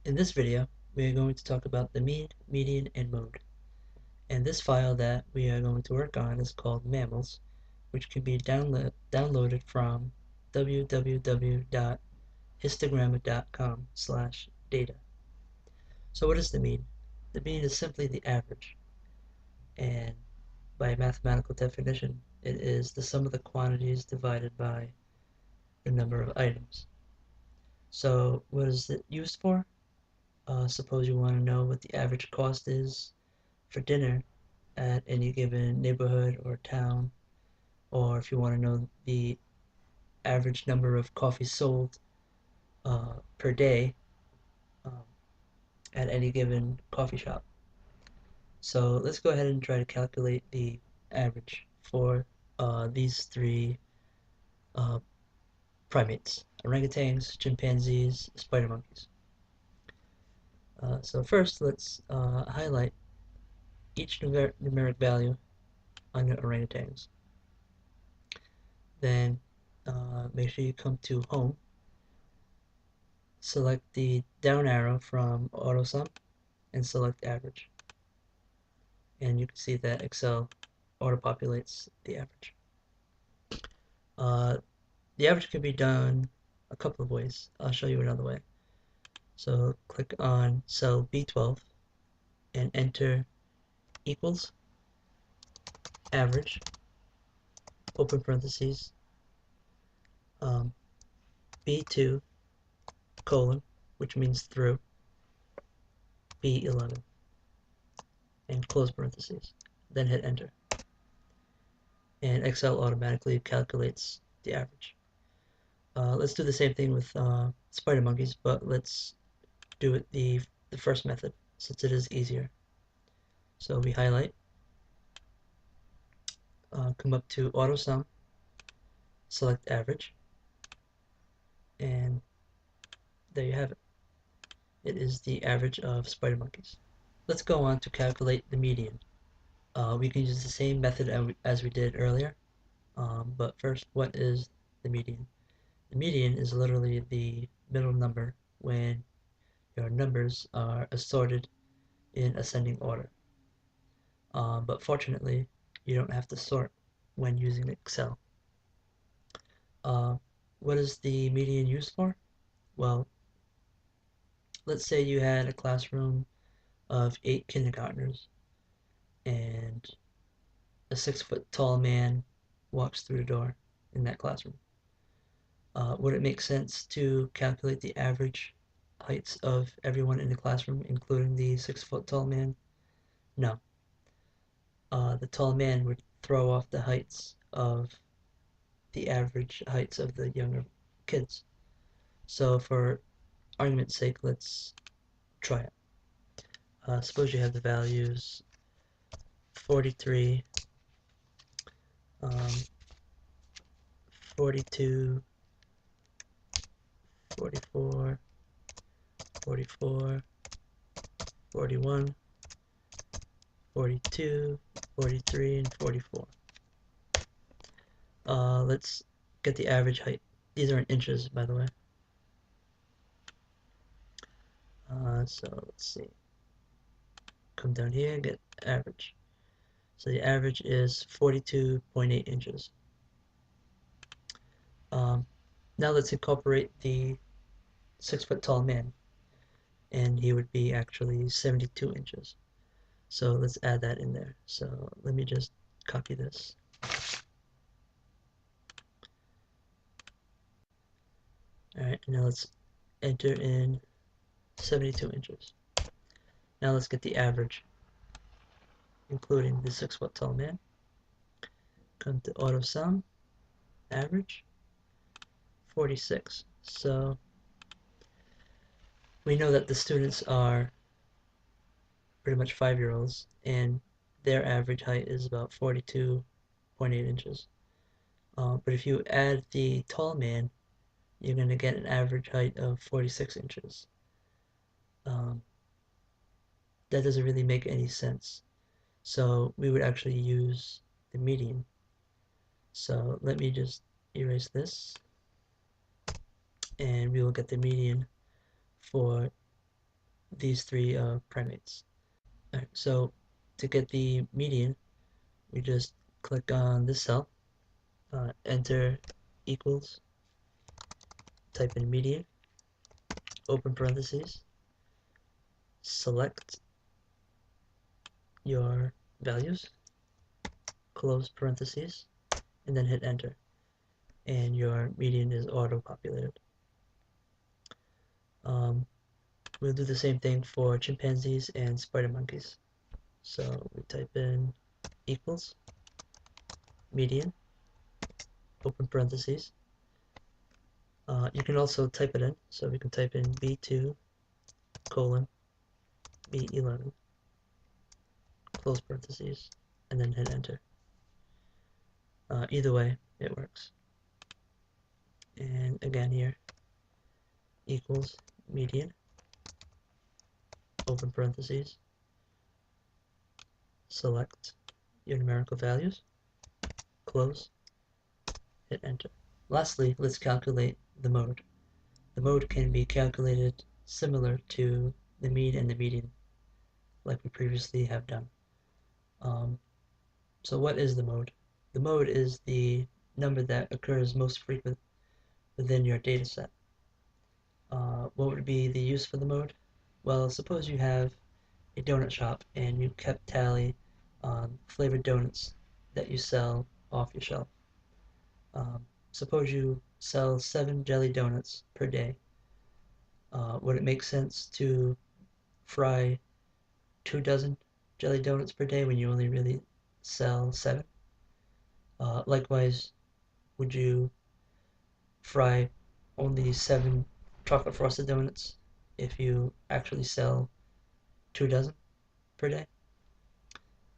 In this video, we are going to talk about the mean, median, and mode. And this file that we are going to work on is called mammals, which can be downloaded from www.histogramma.com/data. So what is the mean? The mean is simply the average, and by mathematical definition, it is the sum of the quantities divided by the number of items. So what is it used for? Suppose you want to know what the average cost is for dinner at any given neighborhood or town, or if you want to know the average number of coffees sold per day um, at any given coffee shop. So let's go ahead and try to calculate the average for these three uh, primates: orangutans, chimpanzees, spider monkeys. So first, let's highlight each numeric value on the orangutans. Then make sure you come to home, select the down arrow from AutoSum, and select average. And you can see that Excel auto-populates the average. Uh, the average can be done a couple of ways. I'll show you another way. So click on cell B12 and enter equals average, open parentheses, B2 colon, which means through, B11, and close parentheses. Then hit enter. And Excel automatically calculates the average. Let's do the same thing with spider monkeys, but let's do it the first method since it is easier. So we highlight, come up to AutoSum, select average, and there you have it. It is the average of spider monkeys. Let's go on to calculate the median. We can use the same method as we did earlier, but first, what is the median? The median is literally the middle number when your numbers are assorted in ascending order. But fortunately, you don't have to sort when using Excel. Uh, what is the median used for? Well, let's say you had a classroom of 8 kindergartners and a 6-foot tall man walks through the door in that classroom. Would it make sense to calculate the average heights of everyone in the classroom, including the 6-foot tall man? No. The tall man would throw off the heights of the average heights of the younger kids. So for argument's sake, let's try it. Suppose you have the values 43, um, 42, 44, 44, 41, 42, 43, and 44. Let's get the average height. These are in inches, by the way. So let's see. Come down here, get average. So the average is 42.8 inches. Now let's incorporate the 6-foot tall man, and he would be actually 72 inches. So let's add that in there. So let me just copy this. Alright, now let's enter in 72 inches. Now let's get the average, including the 6-foot tall man. Come to AutoSum, average, 46. So we know that the students are pretty much 5-year-olds, and their average height is about 42.8 inches. But if you add the tall man, you're going to get an average height of 46 inches. That doesn't really make any sense. So we would actually use the median. So let me just erase this, and we will get the median for these three primates. All right, so to get the median, we just click on this cell, enter equals, type in median, open parentheses, select your values, close parentheses, and then hit enter. And your median is auto-populated. We'll do the same thing for chimpanzees and spider monkeys. So we type in equals, median, open parentheses. You can also type it in, so we can type in B2 colon B11, close parentheses, and then hit enter. Either way, it works. And again here, equals median, open parentheses, select your numerical values, close, hit enter. Lastly, let's calculate the mode. The mode can be calculated similar to the mean and the median, like we previously have done. So what is the mode? The mode is the number that occurs most frequent within your data set. What would be the use for the mode? Well, suppose you have a donut shop and you kept tally on flavored donuts that you sell off your shelf. Suppose you sell 7 jelly donuts per day. Would it make sense to fry 2 dozen jelly donuts per day when you only really sell 7? Likewise, would you fry only 7 chocolate frosted donuts if you actually sell 2 dozen per day?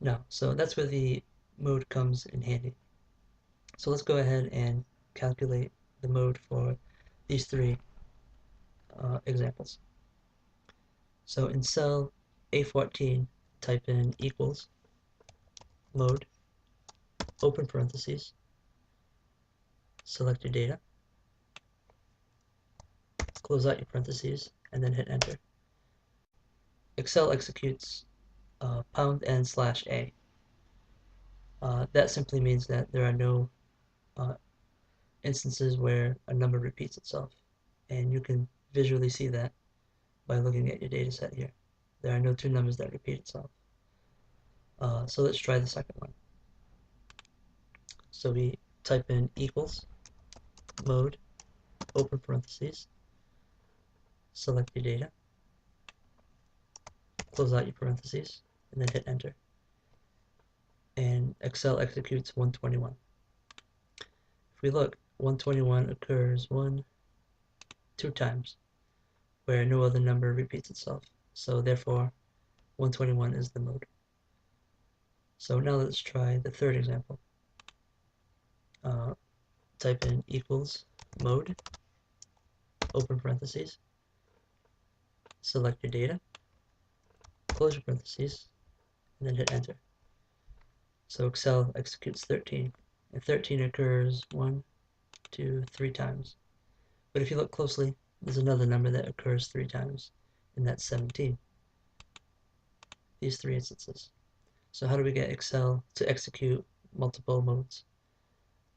No, so that's where the mode comes in handy. So let's go ahead and calculate the mode for these three examples. So in cell A14, type in equals, mode, open parentheses, select your data, close out your parentheses, and then hit enter. Excel executes £n/a. That simply means that there are no instances where a number repeats itself, and you can visually see that by looking at your data set here. There are no two numbers that repeat itself. So let's try the second one. So we type in equals, mode, open parentheses, select your data, close out your parentheses, and then hit enter. And Excel executes 121. If we look, 121 occurs 2 times, where no other number repeats itself. So therefore, 121 is the mode. So now let's try the third example. Type in equals, mode, open parentheses, select your data, close your parentheses, and then hit enter. So Excel executes 13, and 13 occurs 3 times. But if you look closely, there's another number that occurs 3 times, and that's 17. These 3 instances. So how do we get Excel to execute multiple modes?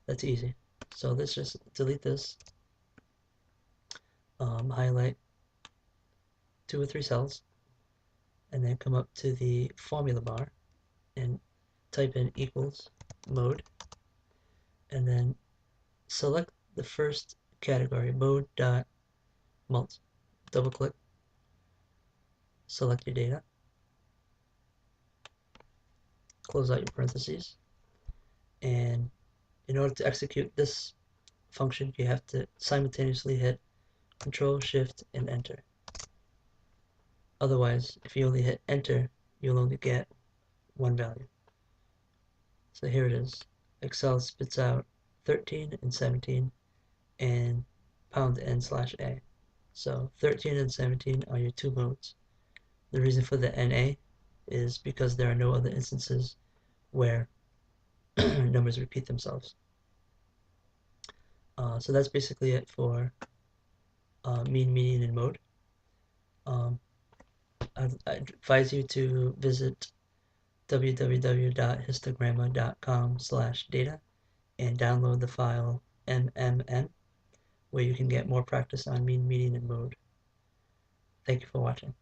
That's easy. So let's just delete this, highlight 2 or 3 cells, and then come up to the formula bar and type in equals, mode, and then select the first category, mode.mult. Double click, select your data, close out your parentheses, and in order to execute this function, you have to simultaneously hit Control, Shift, and Enter. Otherwise, if you only hit Enter, you'll only get one value. So here it is. Excel spits out 13 and 17 and £n/a. So 13 and 17 are your 2 modes. The reason for the NA is because there are no other instances where numbers repeat themselves. So that's basically it for mean, median, and mode. I advise you to visit www.histogramma.com/data and download the file MMN, where you can get more practice on mean, median, and mode. Thank you for watching.